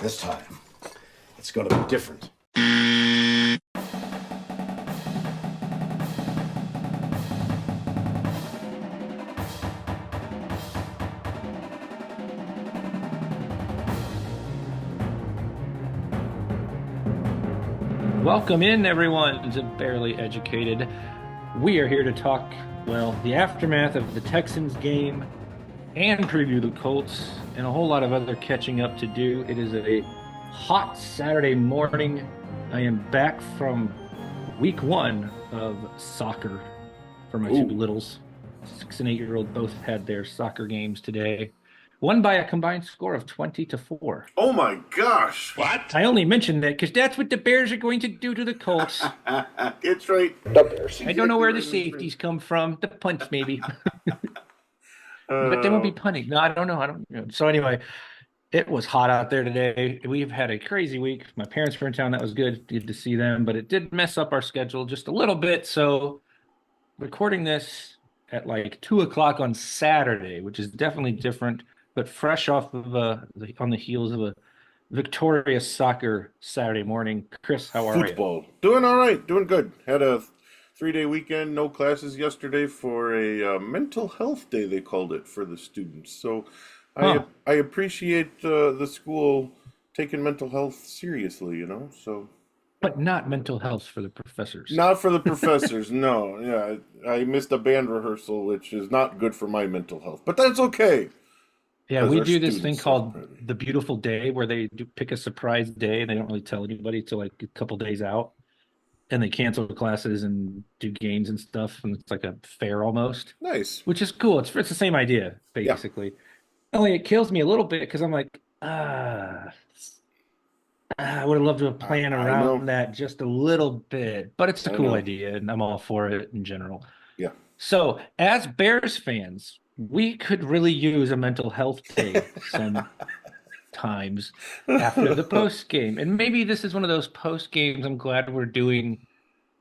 This time, it's going to be different. Welcome in, everyone, to Barely Educated. We are here to talk, well, the aftermath of the Texans game and preview the Colts and a whole lot of other catching up to do. It is a hot Saturday morning. I am back from week one of soccer for my two littles. 6 and 8-year-old both had their soccer games today. Won by a combined score of 20-4. Oh my gosh. What? I only mentioned that because that's what the Bears are going to do to the Colts. It's right. The Bears. I don't know where the safeties come from. The punts, maybe. But they won't be punting. No, I don't know. So anyway, it was hot out there today. We've had a crazy week. My parents were in town. That was good. Good to see them. But it did mess up our schedule just a little bit. So recording this at like 2 o'clock on Saturday, which is definitely different, but fresh off of on the heels of a victorious soccer Saturday morning. Chris, how are you? Football. Doing all right. Doing good. Had a 3-day weekend, no classes yesterday for a mental health day, they called it, for the students. So I appreciate the school taking mental health seriously, you know, so. But not mental health for the professors. Not for the professors, no. Yeah, I missed a band rehearsal, which is not good for my mental health, but that's okay. Yeah, we do this thing called the beautiful day where they do pick a surprise day and they don't really tell anybody till like a couple days out. And they cancel classes and do games and stuff. And it's like a fair almost. Nice. Which is cool. It's the same idea, basically. Yeah. Only it kills me a little bit because I'm like, I would have loved to have planned around that just a little bit. But it's a cool idea and I'm all for it in general. Yeah. So as Bears fans, we could really use a mental health day sometimes after the post game. And maybe this is one of those post games I'm glad we're doing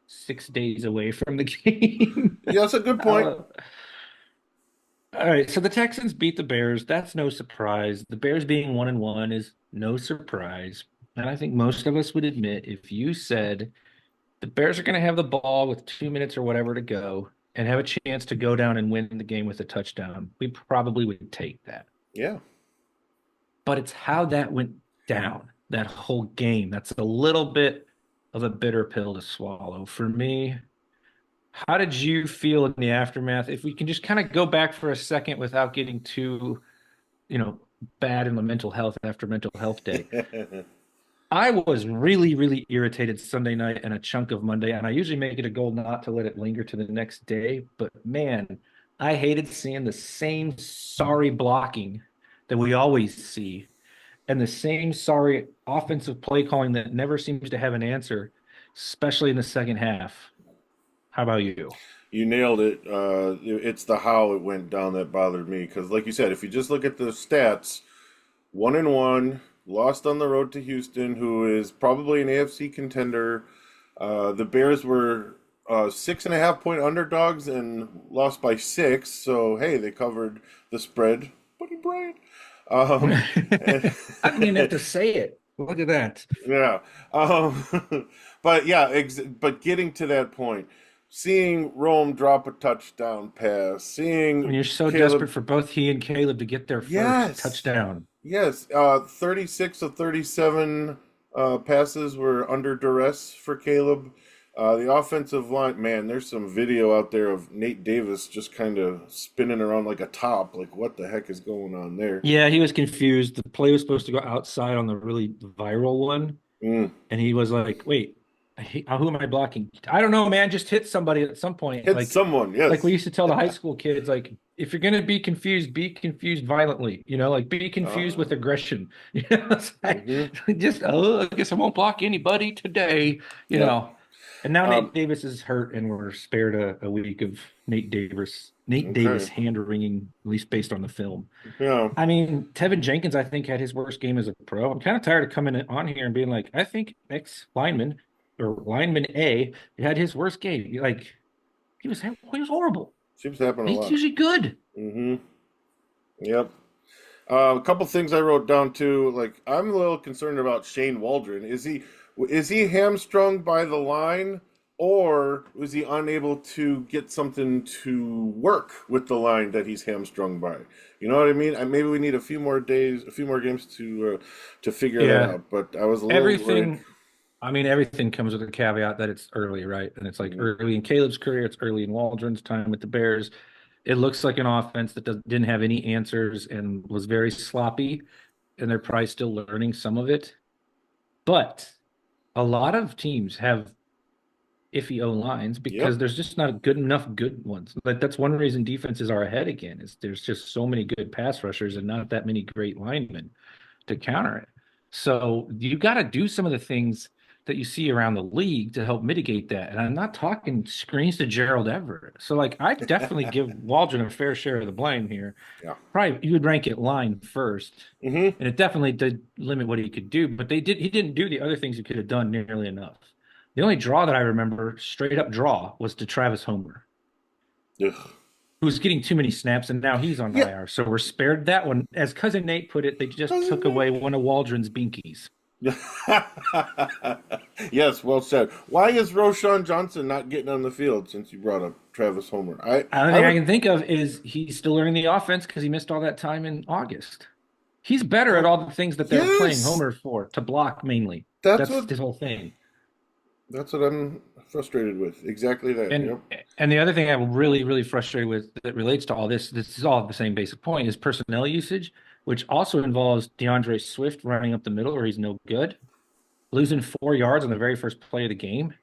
6 days away from the game. Yeah, that's a good point. All right, so the Texans beat the Bears. That's no surprise. The Bears being 1-1 is no surprise. And I think most of us would admit if you said the Bears are going to have the ball with 2 minutes or whatever to go and have a chance to go down and win the game with a touchdown, we probably would take that. Yeah. But it's how that went down, that whole game. That's a little bit of a bitter pill to swallow. For me, how did you feel in the aftermath? If we can just kind of go back for a second without getting too, bad in the mental health after mental health day. I was really, really irritated Sunday night and a chunk of Monday, and I usually make it a goal not to let it linger to the next day. But, man, I hated seeing the same sorry blocking that we always see and the same sorry offensive play calling that never seems to have an answer, especially in the second half. How about you? You nailed it. It's the how it went down that bothered me because, like you said, if you just look at the stats, 1-1, lost on the road to Houston, who is probably an AFC contender. The Bears were 6.5-point underdogs and lost by 6. So, hey, they covered the spread. Buddy Bryant. I didn't even have to say it. Look at that. Yeah. But getting to that point, seeing Rome drop a touchdown pass, seeing when you're so desperate for both he and Caleb to get their first touchdown. Yes, 36 of 37 passes were under duress for Caleb. The offensive line, man, there's some video out there of Nate Davis just kind of spinning around like a top. Like, what the heck is going on there? Yeah, he was confused. The play was supposed to go outside on the really viral one. And he was like, wait, who am I blocking? I don't know, man. Just hit somebody at some point. Hit someone, yes. Like we used to tell the high school kids, like, if you're going to be confused violently, like be confused with aggression. It's like, just, I guess I won't block anybody today, you know. And now Nate Davis is hurt, and we're spared a week of Nate Davis hand wringing, at least based on the film. Yeah. I mean, Tevin Jenkins, I think, had his worst game as a pro. I'm kind of tired of coming on here and being like, I think X lineman or lineman A had his worst game. Like, he was horrible. Seems to happen a lot. He's usually good. Mm-hmm. Yep. A couple things I wrote down too. Like I'm a little concerned about Shane Waldron. Is he hamstrung by the line, or was he unable to get something to work with the line that he's hamstrung by? You know what I mean? Maybe we need a few more days, a few more games to figure that Yeah, out. But I was a little worried. everything. I mean, everything comes with a caveat that it's early, right? And it's like Mhm. early in Caleb's career, it's early in Waldron's time with the Bears. It looks like an offense that didn't have any answers and was very sloppy, and they're probably still learning some of it. But a lot of teams have iffy O lines because Yep. there's just not good enough good ones. Like that's one reason defenses are ahead again, is there's just so many good pass rushers and not that many great linemen to counter it. So you got to do some of the things that you see around the league to help mitigate that. And I'm not talking screens to Gerald Everett. So like I definitely give Waldron a fair share of the blame here. Yeah. Probably you would rank it line first. Hmm. And it definitely did limit what he could do, but he didn't do the other things he could have done nearly enough. The only draw that I remember, straight up draw, was to Travis Homer, Ugh. who was getting too many snaps, and now he's on Yeah. IR. So we're spared that one. As Cousin Nate put it, they just took away one of Waldron's binkies. Yes, well said. Why is Roshan Johnson not getting on the field since you brought up Travis Homer? The only I thing I would, can think of is he's still learning the offense because he missed all that time in August. He's better at all the things that they're playing yes, Homer for, to block mainly. that's That's what his whole thing. that's what I'm frustrated with. Exactly that. And Yep. and the other thing I'm really frustrated with that relates to all this is all the same basic point, is personnel usage, which also involves DeAndre Swift running up the middle where he's no good, losing 4 yards on the very first play of the game.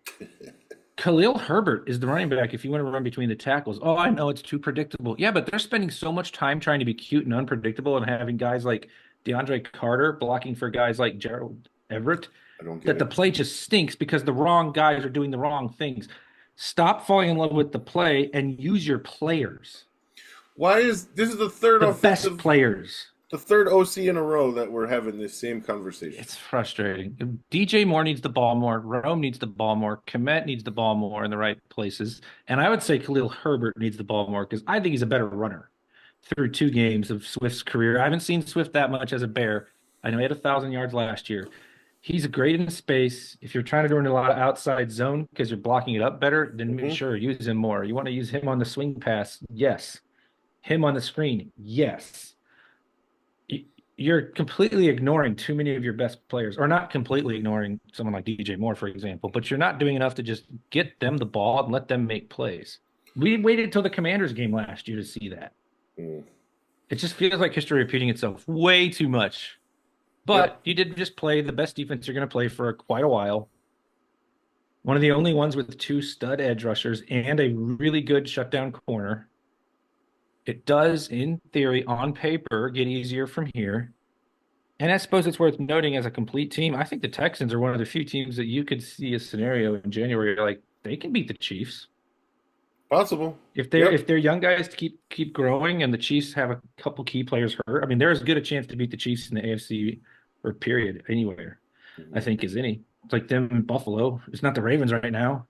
Khalil Herbert is the running back if you want to run between the tackles. Oh, I know it's too predictable. Yeah, but they're spending so much time trying to be cute and unpredictable and having guys like DeAndre Carter blocking for guys like Gerald Everett I don't get that the it. play just stinks because the wrong guys are doing the wrong things. Stop falling in love with the play and use your players, Why is this is the best players. the third OC in a row that we're having this same conversation? It's frustrating. DJ Moore needs the ball more. Rome needs the ball more. Komet needs the ball more in the right places. And I would say Khalil Herbert needs the ball more because I think he's a better runner through 2 games of Swift's career. I haven't seen Swift that much as a Bear. I know he had 1,000 yards last year. He's great in space. If you're trying to run a lot of outside zone because you're blocking it up better, then Hmm. sure, use him more. You want to use him on the swing pass? Yes. Him on the screen? Yes. You're completely ignoring too many of your best players, or not completely ignoring someone like DJ Moore, for example, but you're not doing enough to just get them the ball and let them make plays. We waited until the Commanders game last year to see that. Mm. It just feels like history repeating itself way too much. Yep. But you did just play the best defense you're going to play for quite a while. One of the only ones with 2 stud edge rushers and a really good shutdown corner. It does, in theory, on paper, get easier from here. And I suppose it's worth noting as a complete team, I think the Texans are one of the few teams that you could see a scenario in January like they can beat the Chiefs. Possible. If they're Yep. if they're young guys to keep growing and the Chiefs have a couple key players hurt, I mean, they're as good a chance to beat the Chiefs in the AFC or period anywhere, I Mhm. think, as any. It's like them in Buffalo. It's not the Ravens right now.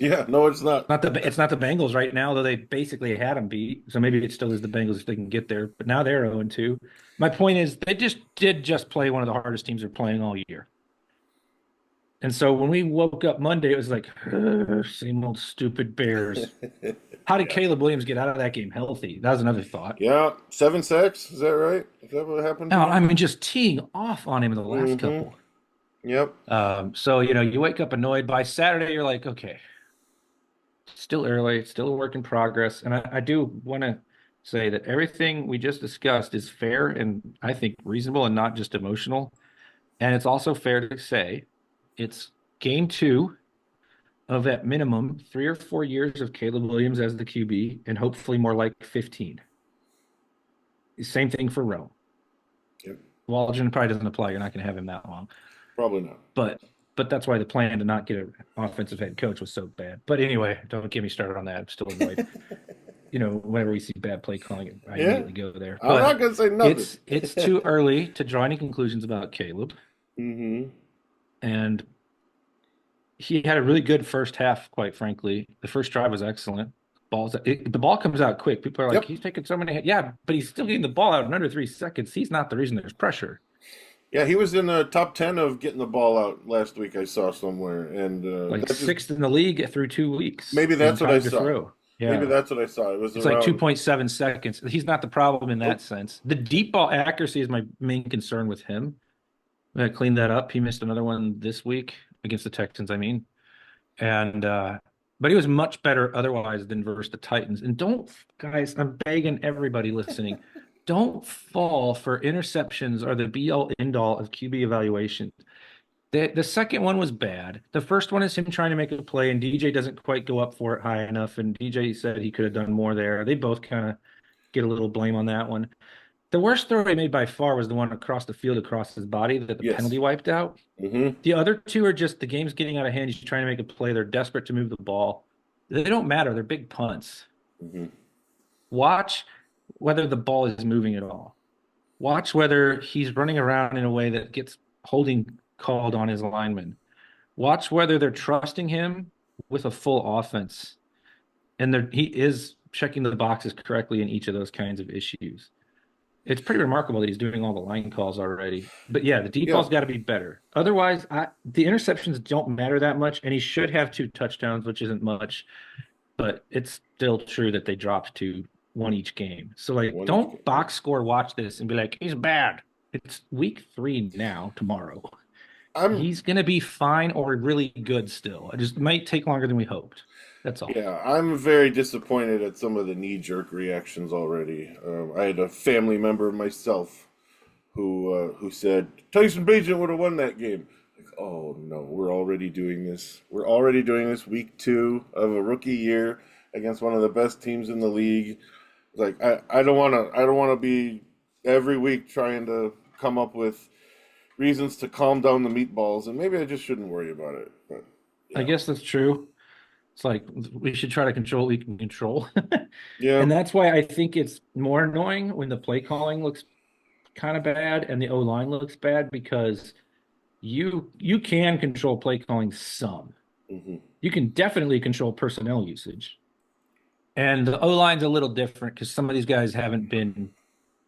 Yeah. No, it's not. It's not the Bengals right now, though they basically had them beat. So maybe it still is the Bengals if they can get there. But now they're 0-2. My point is they just play one of the hardest teams they're playing all year. And so when we woke up Monday, it was like, same old stupid Bears. How did Yeah. Caleb Williams get out of that game healthy? That was another thought. Yeah. 7 sacks. Is that right? Is that what happened to No, I him? mean just teeing off on him in the last Mm-hmm. couple. Yep. So you wake up annoyed. By Saturday, you're like, okay, still early, it's still a work in progress. And I do want to say that everything we just discussed is fair and I think reasonable and not just emotional. And it's also fair to say it's game 2 of at minimum 3 or 4 years of Caleb Williams as the QB, and hopefully more like 15. Same thing for Rome. Yep. Waldron probably doesn't apply. You're not going to have him that long. Probably not. But that's why the plan to not get an offensive head coach was so bad. But anyway, don't get me started on that. I'm still annoyed. Whenever we see bad play calling, I Yeah. immediately go there. I'm not But gonna say nothing. it's too early to draw any conclusions about Caleb. Mm-hmm. And he had a really good first half, quite frankly. The first drive was excellent. The ball comes out quick. People are like, Yep. he's taking so many. Yeah, but he's still getting the ball out in under 3 seconds. He's not the reason there's pressure. Yeah, he was in the top 10 of getting the ball out last week. I saw somewhere, and Like sixth in the league through 2 weeks. maybe that's what I to saw. throw. Maybe Yeah. that's what I saw. It was It's around. like 2.7 seconds. He's not the problem in that sense. The deep ball accuracy is my main concern with him. I'm gonna clean that up. He missed another one this week against the Texans, I mean. And but he was much better otherwise than versus the Titans. And don't, guys, I'm begging everybody listening, don't fall for interceptions or the be all end all of QB evaluation. The second one was bad. The first one is him trying to make a play, and DJ doesn't quite go up for it high enough. And DJ said he could have done more there. They both kind of get a little blame on that one. The worst throw he made by far was the one across the field, across his body that the Yes. penalty wiped out. Mm-hmm. The other two are just the game's getting out of hand. He's trying to make a play. They're desperate to move the ball. They don't matter. They're big punts. Mm-hmm. Watch whether the ball is moving at all. Watch whether he's running around in a way that gets holding called on his lineman. Watch whether they're trusting him with a full offense. And he is checking the boxes correctly in each of those kinds of issues. It's pretty remarkable that he's doing all the line calls already. But yeah, the deep ball's got to be better. Otherwise, the interceptions don't matter that much, and he should have 2 touchdowns, which isn't much. But it's still true that they dropped to 1 each game. So don't box score watch this and be like, he's bad. It's week 3 now, tomorrow. He's going to be fine or really good still. It just might take longer than we hoped. That's all. Yeah, I'm very disappointed at some of the knee-jerk reactions already. I had a family member myself who said Tyson Bagent would have won that game. Like, oh no, we're already doing this. We're already doing this week 2 of a rookie year against one of the best teams in the league. Like I don't want to be every week trying to come up with reasons to calm down the meatballs, and maybe I just shouldn't worry about it. But yeah. I guess that's true. It's like we should try to control what we can control. Yeah. And that's why I think it's more annoying when the play calling looks kind of bad and the O-line looks bad, because you can control play calling some. Mm-hmm. You can definitely control personnel usage. And the O-line's a little different because some of these guys haven't been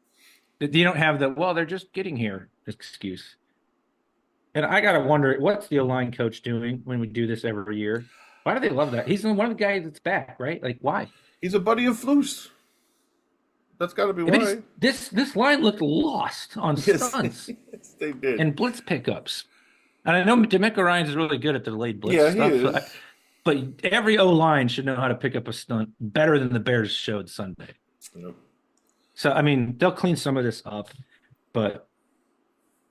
– you don't have the, well, they're just getting here excuse. And I got to wonder, what's the O-line coach doing when we do this every year? Why do they love that? He's one of the guys that's back, right? Like, why? He's a buddy of Flus. That's got to be why. This line looked lost on stunts. Yes, they did. And blitz pickups. And I know D'Amico Ryans is really good at the delayed blitz stuff. He is. But every O-line should know how to pick up a stunt better than the Bears showed Sunday. Yep. So, I mean, they'll clean some of this up. But,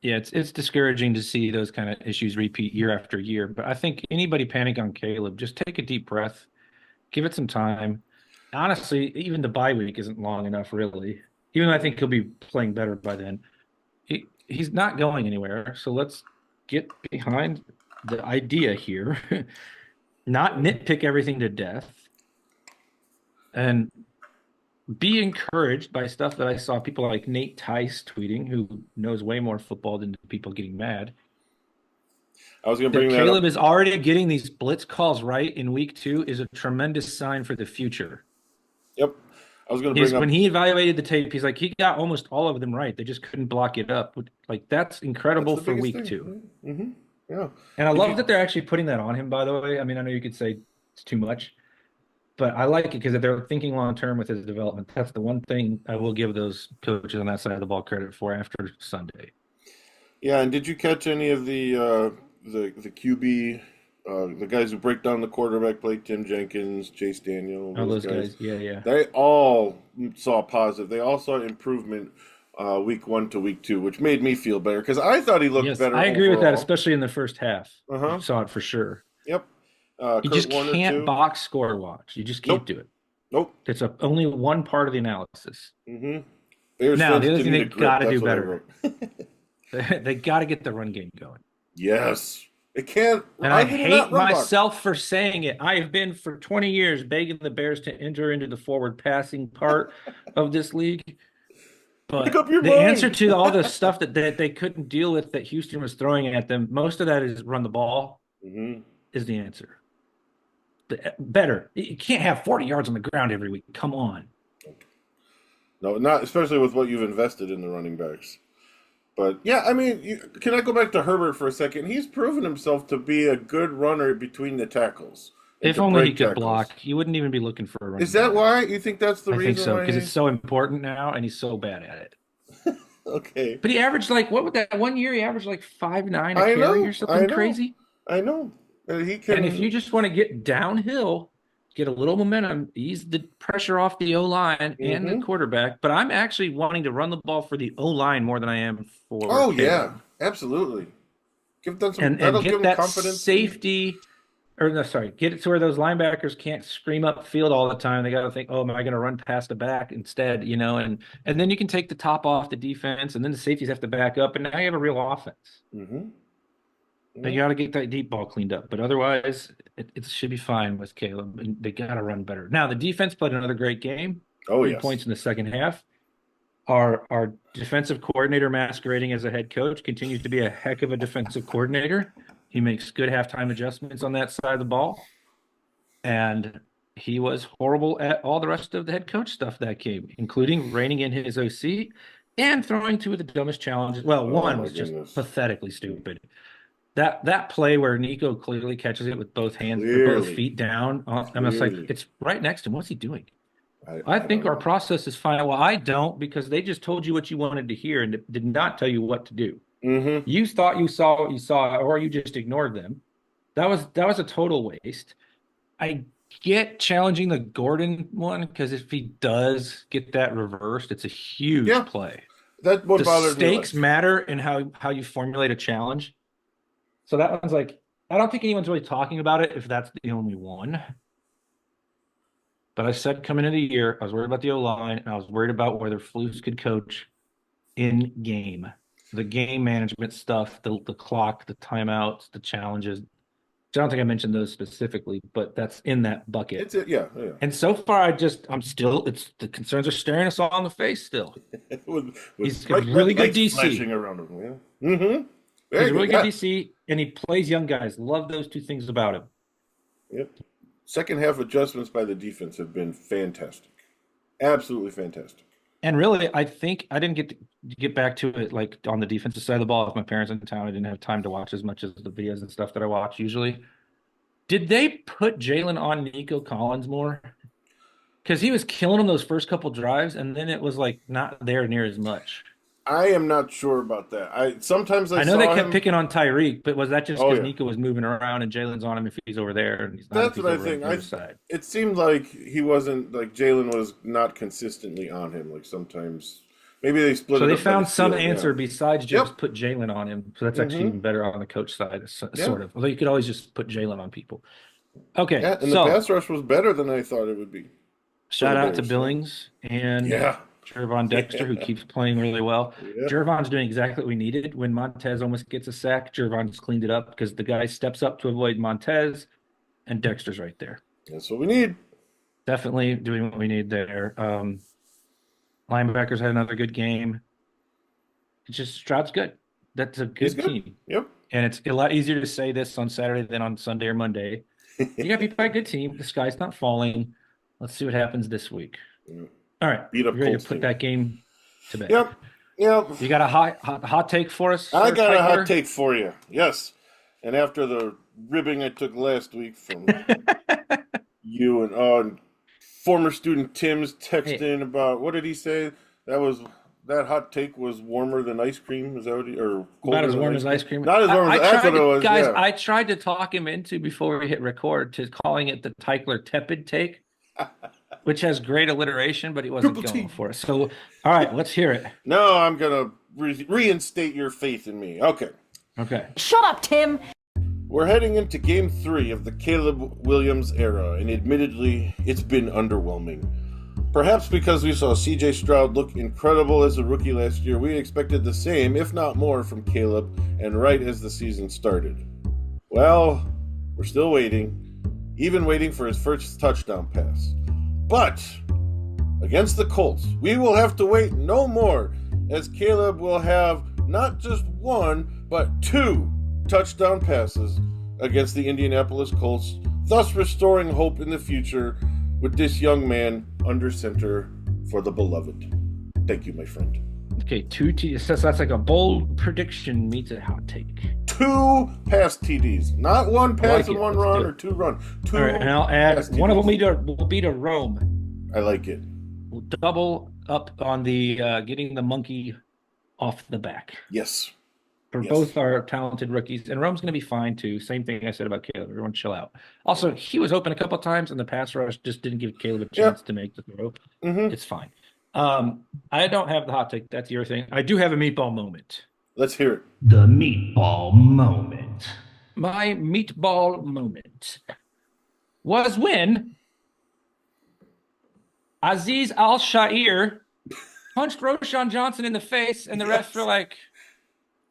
yeah, it's discouraging to see those kind of issues repeat year after year. But I think anybody panic on Caleb, just take a deep breath. Give it some time. Honestly, even the bye week isn't long enough, really. Even though I think he'll be playing better by then. He's not going anywhere. So let's get behind the idea here. Not nitpick everything to death. And be encouraged by stuff that I saw people like Nate Tice tweeting, who knows way more football than people getting mad. I was going to bring that Caleb up. is already getting these blitz calls right in week 2 is a tremendous sign for the future. Yep. I was going to bring up. When he evaluated the tape, he's like, he got almost all of them right. They just couldn't block it up. Like, that's incredible for week 2. Mm-hmm. Yeah. And I love that they're actually putting that on him, by the way. I mean, I know you could say it's too much, but I like it because they're thinking long-term with his development. That's the one thing I will give those coaches on that side of the ball credit for after Sunday. Yeah, and did you catch any of the QB, the guys who break down the quarterback play, Tim Jenkins, Chase Daniel? Those guys. Yeah. They all saw positive. They all saw improvement week 1 to week 2, which made me feel better because I thought he looked better. I agree with that, overall. especially in the first half. Uh-huh. You saw it for sure. Yep. You just can't box score watch. You just can't do it. Nope. It's only one part of the analysis. Mm-hmm. Now, the other thing they got to do better. They got to get the run game going. Yes. It can't. And I hate myself for saying it. I have been for 20 years begging the Bears to enter into the forward passing part of this league. But the answer to all the stuff that they couldn't deal with that Houston was throwing at them, most of that is run the ball, is the answer. better. You can't have 40 yards on the ground every week. Come on. No, not especially with what you've invested in the running backs. But yeah, I mean, can I go back to Herbert for a second? He's proven himself to be a good runner between the tackles. If only he could block, you wouldn't even be looking for a running Is that back. why? You think that's the reason? I think so, why because it's so important now, and he's so bad at it. Okay. But he averaged what would that 1 year? He averaged 5.9 a I carry know, or something I know. crazy. I know. And he can. And if you just want to get downhill, get a little momentum, ease the pressure off the O-line and the quarterback. But I'm actually wanting to run the ball for the O-line more than I am for Caleb. yeah, absolutely. Give them some and that'll get give that them confidence. safety. Or no, sorry, get it to where those linebackers can't scream up field all the time. They got to think, oh, am I going to run past the back instead? And then you can take the top off the defense, and then the safeties have to back up, and now you have a real offense. But you got to get that deep ball cleaned up. But otherwise, it should be fine with Caleb, and they got to run better. Now, the defense played another great game. 3 points in the second half. Our defensive coordinator masquerading as a head coach continues to be a heck of a defensive coordinator. He makes good halftime adjustments on that side of the ball. And he was horrible at all the rest of the head coach stuff that game, including reining in his OC and throwing two of the dumbest challenges. Well, one was just pathetically stupid. That play where Nico clearly catches it with both hands, both feet down. I'm just like, it's right next to him. What's he doing? I think our process is fine. Well, I don't, because they just told you what you wanted to hear and did not tell you what to do. You thought you saw what you saw, or you just ignored them. That was a total waste. I get challenging the Gordon one, because if he does get that reversed, it's a huge play. That's what bothers me. The stakes matter in how you formulate a challenge. So that one's I don't think anyone's really talking about it if that's the only one. But I said coming into the year, I was worried about the O-line, and I was worried about whether Flus could coach in game. The game management stuff, the clock, the timeouts, the challenges. I don't think I mentioned those specifically, but that's in that bucket. Yeah. And so far, the concerns are staring us all in the face still. He's got really good DC. Around him, He's really good DC, and he plays young guys. Love those two things about him. Yep. Second half adjustments by the defense have been fantastic. Absolutely fantastic. And really, I think I didn't get back to it on the defensive side of the ball with my parents in town. I didn't have time to watch as much as the videos and stuff that I watch usually. Did they put Jalen on Nico Collins more? Because he was killing him those first couple drives, and then it was not there near as much. I am not sure about that. I know they kept picking on Tyreek, but was that just because Nico was moving around and Jalen's on him if he's over there? And he's not. That's what I think. It seemed like he wasn't Jalen was not consistently on him. Sometimes maybe they split. So they found some answer besides just put Jalen on him. So that's actually even better on the coach side, sort of. Although you could always just put Jalen on people. Okay, and the pass rush was better than I thought it would be. Shout out to Billings and Jervon Dexter, who keeps playing really well. Jervon's doing exactly what we needed. When Montez almost gets a sack, Jervon's cleaned it up because the guy steps up to avoid Montez, and Dexter's right there. That's what we need. Definitely doing what we need there. Linebackers had another good game. It's just Stroud's good. That's a good team. Yep. And it's a lot easier to say this on Saturday than on Sunday or Monday. You got to be by a good team. The sky's not falling. Let's see what happens this week. Yep. All right, beat up ready Colts to put that game to bed. Yep. You got a hot take for us? I got a hot take for you. Yes. And after the ribbing I took last week from you and former student Tim's texting about, what did he say? That hot take was warmer than ice cream. Is that what about as warm as ice cream? Not as warm as that's what it was. Guys, I tried to talk him into before we hit record to calling it the Teichler tepid take. Which has great alliteration, but he wasn't going for it. So, all right, let's hear it. No, I'm going to reinstate your faith in me. Okay. Shut up, Tim. We're heading into Game 3 of the Caleb Williams era, and admittedly, it's been underwhelming. Perhaps because we saw C.J. Stroud look incredible as a rookie last year, we expected the same, if not more, from Caleb, and right as the season started. Well, we're still waiting, even waiting for his first touchdown pass. But against the Colts, we will have to wait no more, as Caleb will have not just one, but two touchdown passes against the Indianapolis Colts thus restoring hope in the future with this young man under center for the beloved. Thank you, my friend. Okay, so that's like a bold prediction meets a hot take. 2 pass TDs, not 1 pass and 1 run or 2 run. 2. All right, and I'll add one of them will be to Rome. I like it. We'll double up on the getting the monkey off the back. Yes. For both our talented rookies, and Rome's going to be fine too. Same thing I said about Caleb. Everyone chill out. Also, he was open a couple of times, and the pass rush just didn't give Caleb a chance to make the throw. It's fine. I don't have the hot take. That's your thing. I do have a meatball moment. Let's hear it. The meatball moment. My meatball moment was when Aziz Al-Shair punched Roshan Johnson in the face, and the refs were like,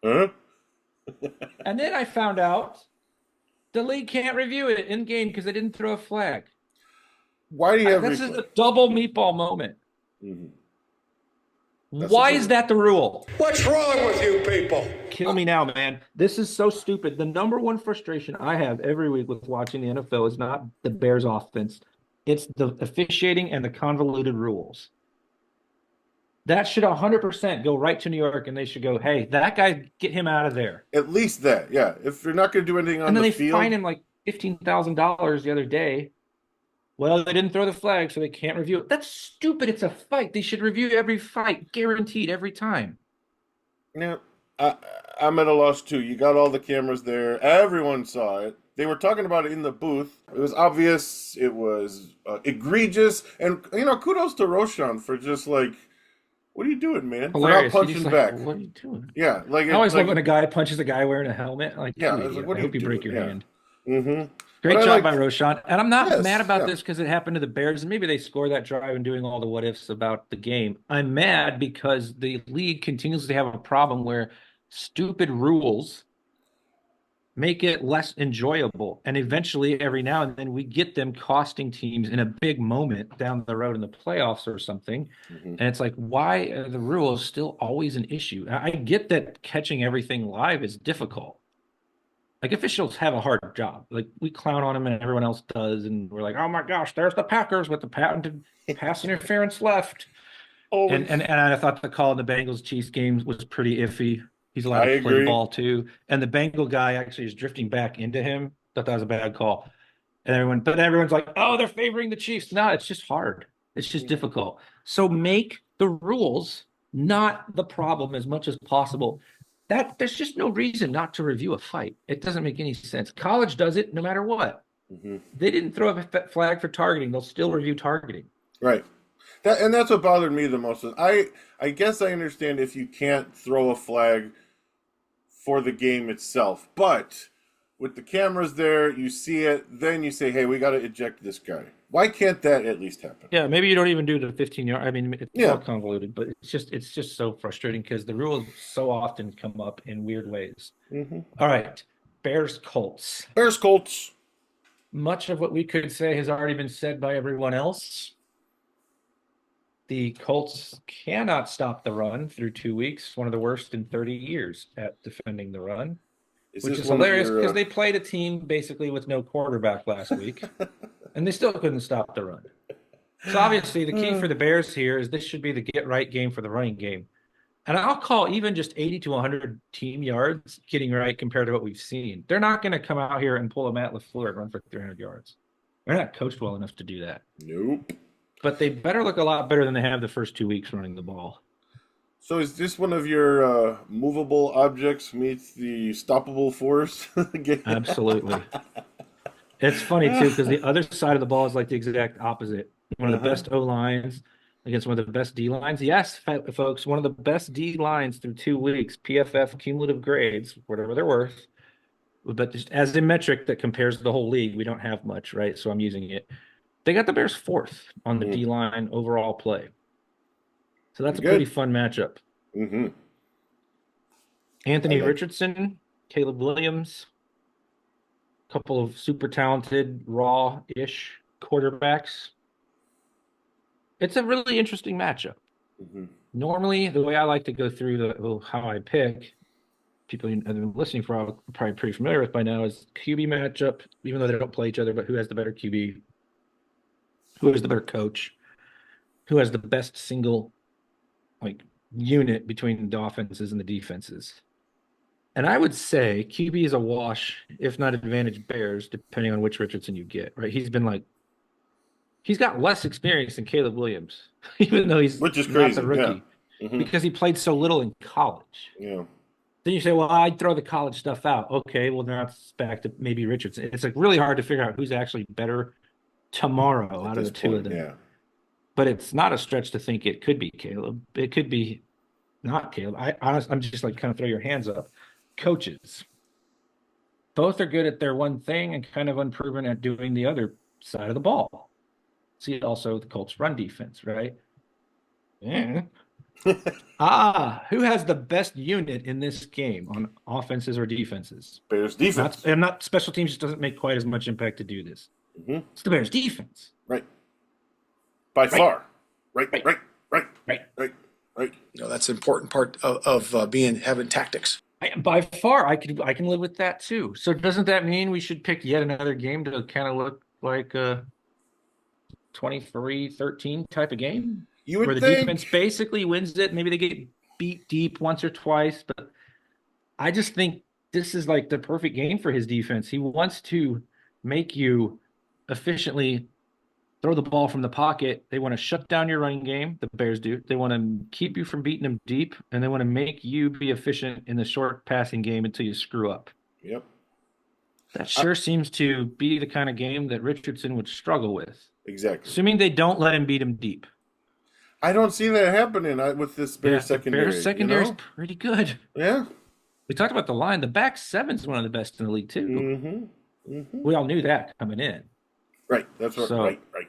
huh? And then I found out the league can't review it in game because they didn't throw a flag. Why do you have this is a double meatball moment. Mm-hmm. Why is that the rule? What's wrong with you people? Kill me now, man. This is so stupid. The number one frustration I have every week with watching the NFL is not the Bears offense. It's the officiating and the convoluted rules. That should 100% go right to New York, and they should go, hey, that guy, get him out of there. At least that, yeah. If you're not going to do anything on the field. And then they fined him like $15,000 the other day. Well, they didn't throw the flag, so they can't review it. That's stupid. It's a fight. They should review every fight, guaranteed, every time. Yeah, I'm at a loss, too. You got all the cameras there. Everyone saw it. They were talking about it in the booth. It was obvious. It was egregious. And, kudos to Roshan for just like, what are you doing, man? Hilarious. For not punching back. What are you doing? Yeah. I always love when a guy punches a guy wearing a helmet. Like, yeah, I hope you break your hand. Mm-hmm. Great job by Roshan. And I'm not mad about this because it happened to the Bears, and maybe they scored that drive and doing all the what-ifs about the game. I'm mad because the league continues to have a problem where stupid rules make it less enjoyable. And eventually, every now and then, we get them costing teams in a big moment down the road in the playoffs or something. Mm-hmm. And it's like, why are the rules still always an issue? I get that catching everything live is difficult. Like, officials have a hard job. Like, we clown on them and everyone else does. And we're like, oh my gosh, there's the Packers with the patented pass interference left. And I thought the call in the Bengals-Chiefs game was pretty iffy. He's allowed to play the ball too. And the Bengal guy actually is drifting back into him. Thought that was a bad call. And everyone's like, oh, they're favoring the Chiefs. No, it's just hard. It's just difficult. So make the rules not the problem as much as possible. There's just no reason not to review a fight. It doesn't make any sense. College does it no matter what. Mm-hmm. They didn't throw a flag for targeting. They'll still review targeting. Right. That's what bothered me the most. I guess I understand if you can't throw a flag for the game itself. But with the cameras there, you see it, then you say, hey, we got to eject this guy. Why can't that at least happen? Yeah, maybe you don't even do the 15-yard. I mean, it's all convoluted, but it's just so frustrating because the rules so often come up in weird ways. Mm-hmm. All right, Bears-Colts. Bears-Colts. Much of what we could say has already been said by everyone else. The Colts cannot stop the run through 2 weeks, one of the worst in 30 years at defending the run, which is hilarious because they played a team basically with no quarterback last week, and they still couldn't stop the run. So obviously the key for the Bears here is this should be the get-right game for the running game. And I'll call even just 80 to 100 team yards getting right compared to what we've seen. They're not going to come out here and pull a Matt LaFleur and run for 300 yards. They're not coached well enough to do that. Nope. But they better look a lot better than they have the first 2 weeks running the ball. So is this one of your movable objects meets the stoppable force game? Absolutely. It's funny, too, because the other side of the ball is like the exact opposite. One of the best O-lines against one of the best D-lines. Yes, folks, one of the best D-lines through 2 weeks, PFF cumulative grades, whatever they're worth. But just as a metric that compares to the whole league, we don't have much, right? So I'm using it. They got the Bears fourth on the D-line overall play. So that's a pretty fun matchup. Mm-hmm. Anthony Richardson, Caleb Williams, a couple of super talented, raw-ish quarterbacks. It's a really interesting matchup. Mm-hmm. Normally, the way I like to go through how I pick people who have been listening for are probably pretty familiar with by now, is QB matchup, even though they don't play each other, but who has the better QB, who has the better coach, who has the best single like unit between the offenses and the defenses. And I would say QB is a wash, if not advantage Bears, depending on which Richardson you get, right? He's got less experience than Caleb Williams, even though he's Which is not crazy, the rookie, because he played so little in college. Yeah. Then you say, well, I'd throw the college stuff out. Okay, well, now it's back to maybe Richardson. It's like really hard to figure out who's actually better tomorrow out of the two of them. Yeah. But it's not a stretch to think it could be Caleb. It could be not Caleb. I'm just like kind of throw your hands up. Coaches. Both are good at their one thing and kind of unproven at doing the other side of the ball. See also the Colts run defense, right? Yeah. Who has the best unit in this game on offenses or defenses? Bears defense. Not special teams just doesn't make quite as much impact to do this. It's the Bears defense. Right. By far. Right. That's an important part of having tactics. By far, I can live with that too. So doesn't that mean we should pick yet another game to kind of look like a 23-13 type of game? You would where the defense basically wins it. Maybe they get beat deep once or twice, but I just think this is like the perfect game for his defense. He wants to make you efficiently throw the ball from the pocket. They want to shut down your running game. The Bears do. They want to keep you from beating them deep, and they want to make you be efficient in the short passing game until you screw up. Yep. That sure seems to be the kind of game that Richardson would struggle with. Exactly. Assuming they don't let him beat him deep. I don't see that happening with this Bears secondary. Bears secondary is pretty good. Yeah. We talked about the line. The back seven's one of the best in the league, too. We all knew that coming in. Right. That's right. Right.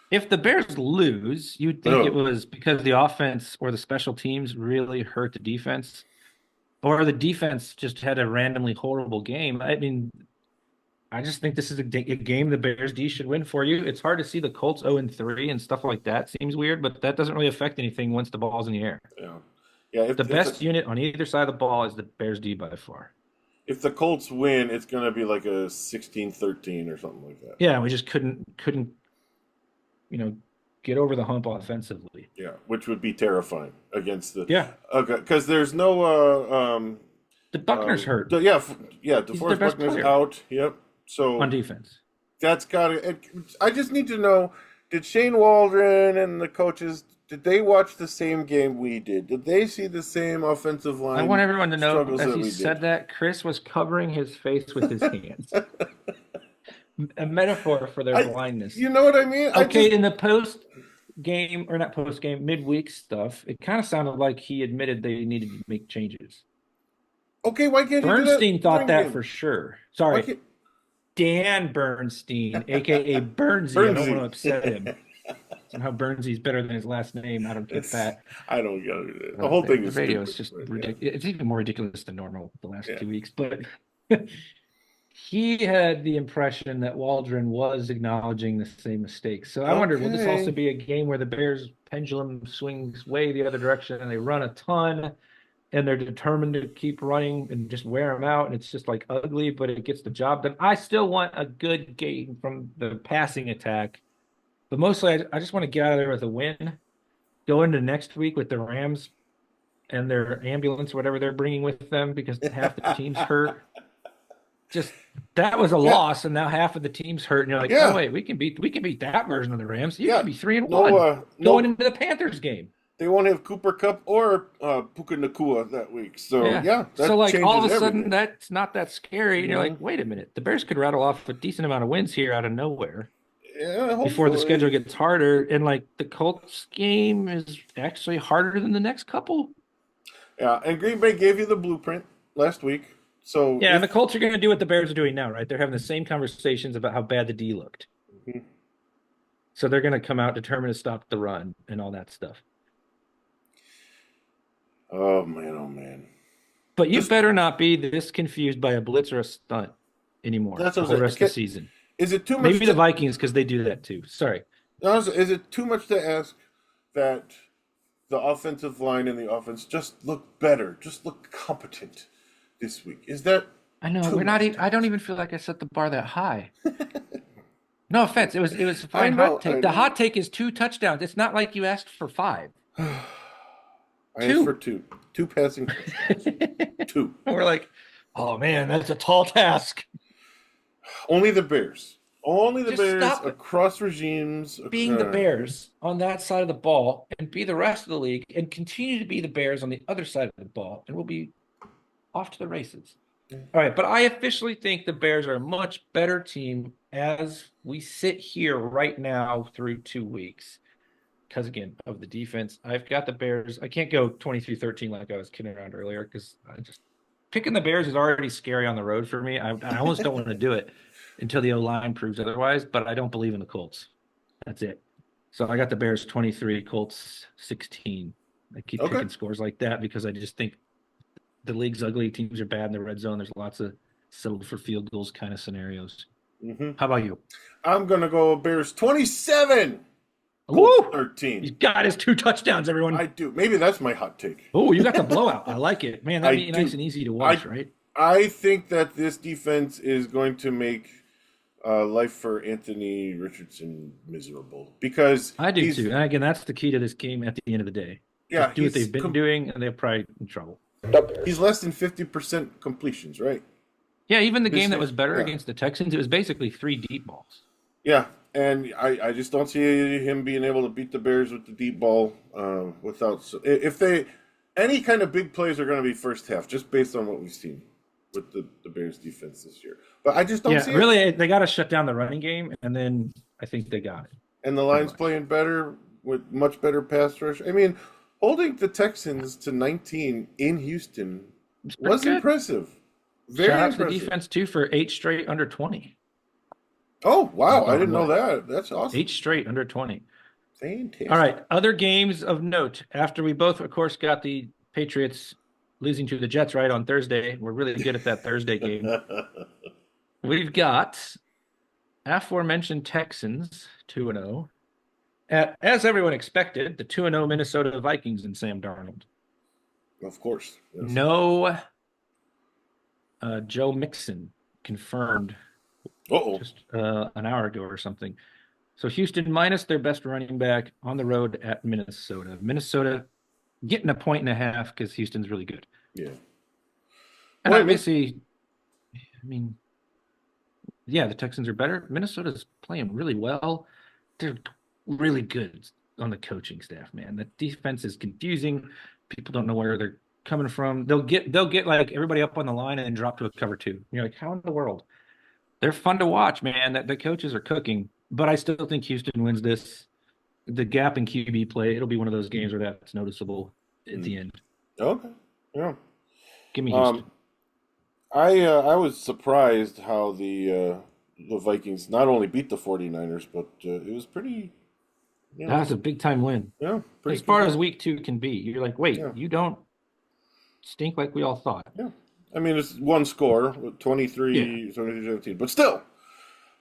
If the Bears lose, you'd think it was because the offense or the special teams really hurt the defense, or the defense just had a randomly horrible game. I mean, I just think this is a game the Bears D should win for you. It's hard to see the Colts 0-3 and stuff like that. Seems weird, but that doesn't really affect anything once the ball's in the air. Yeah. The best unit on either side of the ball is the Bears D by far. If the Colts win, it's going to be like a 16-13 or something like that. Yeah, we just couldn't get over the hump offensively. Yeah, which would be terrifying against the because there's no the Buckner's hurt. DeForest Buckner's out. Yep. So on defense, that's got to. I just need to know: did Shane Waldron and the coaches did they watch the same game we did? Did they see the same offensive line? I want everyone to know as he said that Chris was covering his face with his hands. A metaphor for their blindness. You know what I mean? Okay, in the post-game, or not post-game, midweek stuff, it kind of sounded like he admitted they needed to make changes. Okay, why can't Bernstein thought that for sure. Sorry. Dan Bernstein, a.k.a. Bernsey. I don't want to upset him. Somehow Bernsy's better than his last name. I don't get that. I don't get it. The whole thing is radio is just ridiculous. It's even more ridiculous than normal the last 2 weeks. But he had the impression that Waldron was acknowledging the same mistakes. So I wondered, will this also be a game where the Bears pendulum swings way the other direction and they run a ton and they're determined to keep running and just wear them out, and it's just like ugly, but it gets the job done? I still want a good game from the passing attack, but mostly I just want to get out of there with a win, go into next week with the Rams and their ambulance, whatever they're bringing with them, because half the team's hurt. Just that was a loss, and now half of the team's hurt, and you're like, oh wait, we can beat that version of the Rams. You can be 3-1 going into the Panthers game. They won't have Cooper Kupp or Puka Nacua that week. So that so like all of a sudden everything. That's not that scary. And you're like, wait a minute, the Bears could rattle off a decent amount of wins here out of nowhere. Yeah, before the schedule gets harder, and like the Colts game is actually harder than the next couple. Yeah, and Green Bay gave you the blueprint last week. So and the Colts are going to do what the Bears are doing now, right? They're having the same conversations about how bad the D looked. So they're going to come out determined to stop the run and all that stuff. Oh man. But you better not be this confused by a blitz or a stunt anymore That's the whole rest of the season. Is it too much? Maybe the Vikings, because they do that too. Sorry. Is it too much to ask that the offensive line and the offense just look better, just look competent? this week. Is that I know too we're not. much I don't even feel like I set the bar that high. No offense. It was a I fine know, hot take. I The know. hot take is 2 touchdowns. It's not like you asked for 5. I asked for 2. 2 passing touchdowns. 2. We're like, oh man, that's a tall task. Only the Bears. Only the Just Bears stop it. across regimes. Being the Bears on that side of the ball and be the rest of the league and continue to be the Bears on the other side of the ball, and we'll be off to the races. All right, but I officially think the Bears are a much better team as we sit here right now through 2 weeks. Because, again, of the defense, I've got the Bears. I can't go 23-13 like I was kidding around earlier because picking the Bears is already scary on the road for me. I almost don't want to do it until the O-line proves otherwise, but I don't believe in the Colts. That's it. So I got the Bears 23, Colts 16. I keep picking scores like that because I just think the league's ugly. Teams are bad in the red zone. There's lots of settled for field goals kind of scenarios. Mm-hmm. How about you? I'm going to go Bears 27. Woo! 13. He's got his 2 touchdowns, everyone. I do. Maybe that's my hot take. Oh, you got the blowout. I like it. Man, that'd be nice and easy to watch, right? I think that this defense is going to make life for Anthony Richardson miserable because I do too. And again, that's the key to this game at the end of the day. Yeah, just do what they've been doing, and they're probably in trouble. He's less than 50% completions, right? Yeah, even the game that was better against the Texans, it was basically 3 deep balls. Yeah, and I just don't see him being able to beat the Bears with the deep ball without. If any kind of big plays are going to be first half, just based on what we've seen with the Bears defense this year. But I just don't see it. They got to shut down the running game, and then I think they got it. And the line's playing better with much better pass rush. I mean, holding the Texans to 19 in Houston was impressive. Very Shout out impressive. to the defense, too, for 8 straight under 20. Oh, wow. I didn't know that. That's awesome. 8 straight under 20. Fantastic. All right. Other games of note. After we both, of course, got the Patriots losing to the Jets right on Thursday. We're really good at that Thursday game. We've got aforementioned Texans 2-0. As everyone expected, the 2-0 Minnesota Vikings and Sam Darnold. Of course. Yes. No Joe Mixon confirmed just an hour ago or something. So Houston minus their best running back on the road at Minnesota. Minnesota getting 1.5 points because Houston's really good. Yeah. And obviously, the Texans are better. Minnesota's playing really well. They're really good on the coaching staff, man. The defense is confusing. People don't know where they're coming from. They'll get like everybody up on the line and then drop to a cover 2. You're like, how in the world? They're fun to watch, man. The coaches are cooking. But I still think Houston wins this. The gap in QB play, it'll be one of those games where that's noticeable at the end. Okay. Yeah. Give me Houston. I was surprised how the Vikings not only beat the 49ers, but it was pretty. That was a big time win. Yeah. As far as week 2 can be. You're like, wait, you don't stink like we all thought. Yeah. I mean, it's one score, 23-17, but still.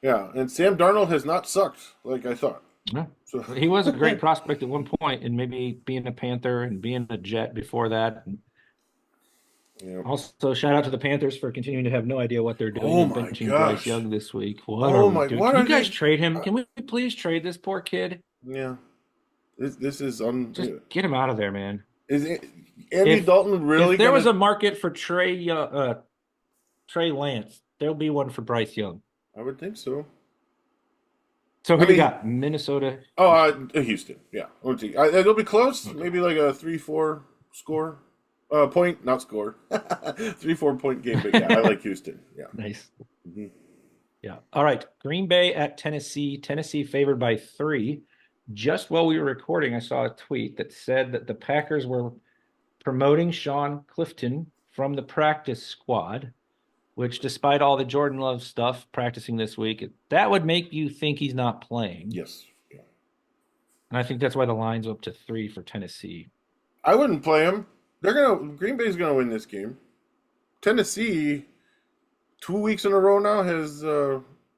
Yeah, and Sam Darnold has not sucked like I thought. Yeah. So. He was a great prospect at one point, and maybe being a Panther and being a Jet before that. And also, shout out to the Panthers for continuing to have no idea what they're doing. Oh my benching gosh. Bryce Young this week. What are we doing? Can you guys trade him? Can we please trade this poor kid? Yeah. This is Just get him out of there, man. Is Andy Dalton really? If there was a market for Trey Lance, there'll be one for Bryce Young. I would think so. So who do you got? Minnesota? Houston. Yeah. It'll be close. Okay. Maybe like a 3-4 score. Point, not score. 3-4 point game. But yeah, I like Houston. Yeah. Nice. Mm-hmm. Yeah. All right. Green Bay at Tennessee. Tennessee favored by 3. Just while we were recording, I saw a tweet that said that the Packers were promoting Sean Clifton from the practice squad, which despite all the Jordan Love stuff practicing this week, that would make you think he's not playing. Yes. Yeah. And I think that's why the line's up to 3 for Tennessee. I wouldn't play him. Green Bay's gonna win this game. Tennessee, 2 weeks in a row now has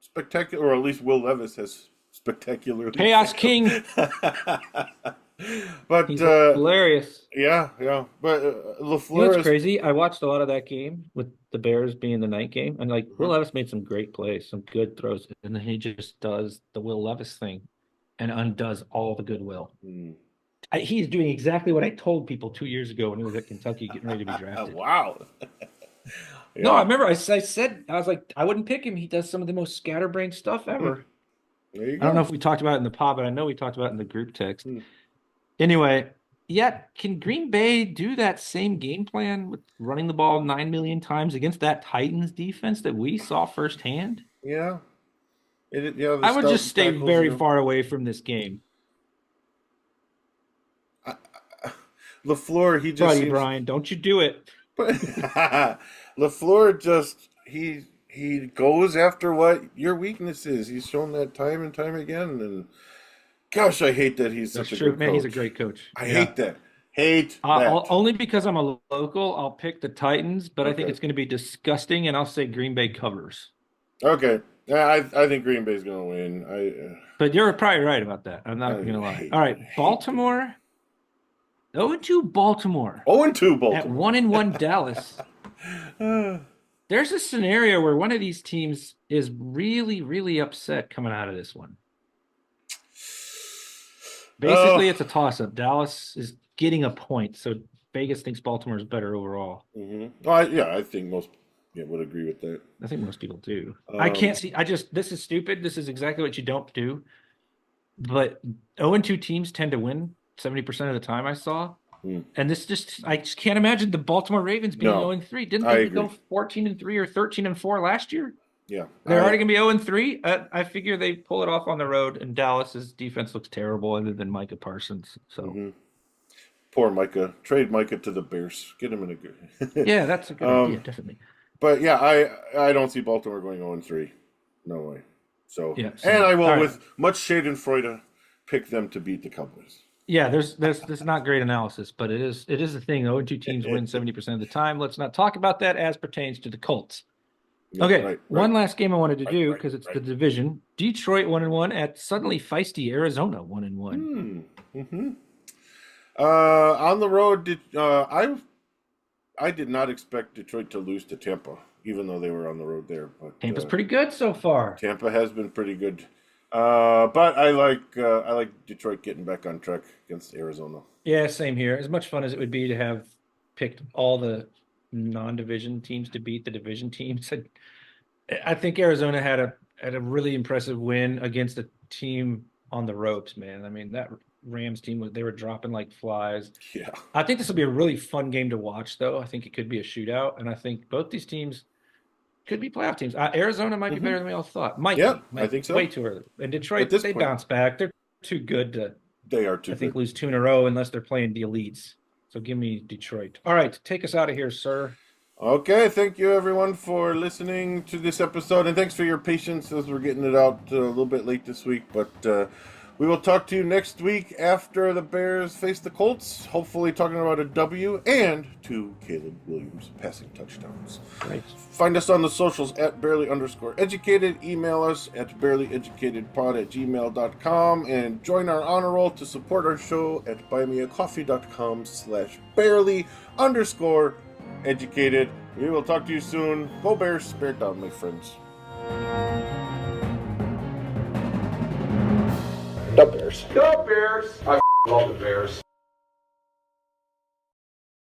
spectacular, or at least Will Levis has spectacularly Chaos King. But He's hilarious. yeah. But You know LaFleur what's is crazy? I watched a lot of that game with the Bears being the night game, and like Will Mhm. Levis made some great plays, some good throws, and then he just does the Will Levis thing and undoes all the goodwill. Mm. He's doing exactly what I told people 2 years ago when he was at Kentucky getting ready to be drafted. Wow. No, I Yeah. remember I said, I was like, I wouldn't pick him. He does some of the most scatterbrained stuff ever. There you I don't know go. if we talked about it in the pod, but I know we talked about it in the group text. Hmm. Anyway, yeah, can Green Bay do that same game plan with running the ball 9 million times against that Titans defense that we saw firsthand? Yeah. Yeah, the I would just stout stay tackles, very far away from this game. LaFleur, he just Buddy seems Brian, don't you do it. LaFleur just he goes after what your weakness is. He's shown that time and time again. And gosh, I hate that he's That's such a true. good Man, coach. he's a great coach. I Yeah. hate that. Hate that. Only because I'm a local, I'll pick the Titans, but I think Okay. it's going to be disgusting, and I'll say Green Bay covers. Okay. Yeah, I think Green Bay's gonna win. But you're probably right about that. I'm not I going to lie. hate- All right, hate Baltimore. 0-2 Baltimore. 0-2 At Baltimore. 1-1 Dallas. There's a scenario where one of these teams is really, really upset coming out of this one. Basically, it's a toss-up. Dallas is getting a point, so Vegas thinks Baltimore is better overall. Well, I think most would agree with that. I think most people do. I can't see. This is stupid. This is exactly what you don't do. But 0-2 teams tend to win 70% of the time, I saw. And I just can't imagine the Baltimore Ravens being 0-3. Didn't they go 14-3 or 13-4 last year? Yeah. They're already going to be 0-3. I figure they pull it off on the road, and Dallas's defense looks terrible other than Micah Parsons. So Poor Micah. Trade Micah to the Bears. Get him in a good. yeah, that's a good idea, definitely. But yeah, I don't see Baltimore going 0-3. No way. So Yeah, and I will, all right. with much Schadenfreude, pick them to beat the Cowboys. Yeah, there's not great analysis, but it is a thing. 0-2 teams win 70% of the time. Let's not talk about that as pertains to the Colts. Yeah, Okay, right. one last game I wanted to do because it's right. the division. Detroit 1-1 at suddenly feisty Arizona 1-1. On the road, I did not expect Detroit to lose to Tampa, even though they were on the road there. But Tampa's pretty good so far. Tampa has been pretty good. But I like Detroit getting back on track against Arizona. Yeah, same here. As much fun as it would be to have picked all the non-division teams to beat the division teams, I think Arizona had a really impressive win against a team on the ropes, man. I mean, that Rams team they were dropping like flies. Yeah. I think this will be a really fun game to watch, though. I think it could be a shootout, and I think both these teams could be playoff teams. Arizona might be better than we all thought. I think so. Way too early. And Detroit, At this they point. bounce back. They're too good to, They are too I think, good. lose 2 in a row unless they're playing the elites. So give me Detroit. All right, take us out of here, sir. Okay, thank you everyone for listening to this episode, and thanks for your patience as we're getting it out a little bit late this week. But we will talk to you next week after the Bears face the Colts, hopefully talking about a W and 2 Caleb Williams passing touchdowns. Right. Find us on the socials at bearlyeducatedpod. Email us at bearlyeducatedpod@gmail.com, and join our honor roll to support our show at buymeacoffee.com/bearly_educated. We will talk to you soon. Go Bears, bear down, my friends. The Bears. Go Bears. I love the Bears.